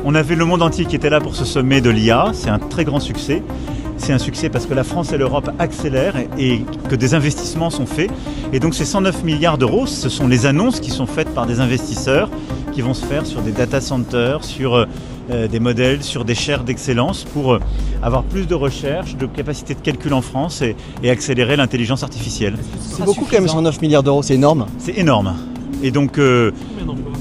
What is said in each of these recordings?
On avait le monde entier qui était là pour ce sommet de l'IA, c'est un très grand succès. C'est un succès parce que la France et l'Europe accélèrent et que des investissements sont faits. Et donc ces 109 milliards d'euros, ce sont les annonces qui sont faites par des investisseurs qui vont se faire sur des data centers, sur des modèles, sur des chaires d'excellence pour avoir plus de recherche, de capacité de calcul en France et accélérer l'intelligence artificielle. C'est beaucoup quand même, 109 milliards d'euros, c'est énorme. C'est énorme. Et donc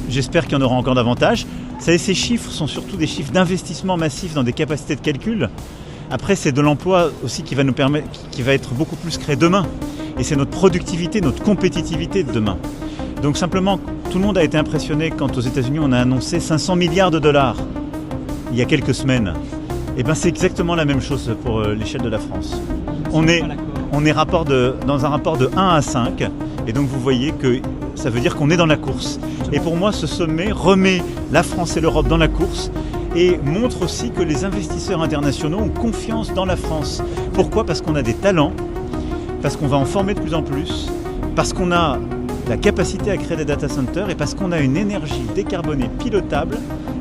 j'espère qu'il y en aura encore davantage. Vous savez, ces chiffres sont surtout des chiffres d'investissement massif dans des capacités de calcul. Après, c'est de l'emploi aussi qui va nous permettre, qui va être beaucoup plus créé demain. Et c'est notre productivité, notre compétitivité de demain. Donc simplement, tout le monde a été impressionné quand aux États-Unis on a annoncé 500 milliards de dollars il y a quelques semaines. Et bien c'est exactement la même chose pour l'échelle de la France. On est dans un rapport de 1 à 5. Et donc vous voyez que ça veut dire qu'on est dans la course. Et pour moi, ce sommet remet la France et l'Europe dans la course et montre aussi que les investisseurs internationaux ont confiance dans la France. Pourquoi ? Parce qu'on a des talents, parce qu'on va en former de plus en plus, parce qu'on a la capacité à créer des data centers et parce qu'on a une énergie décarbonée pilotable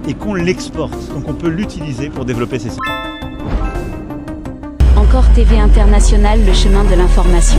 et qu'on l'exporte. Donc on peut l'utiliser pour développer ces secteurs. Encore TV International, le chemin de l'information.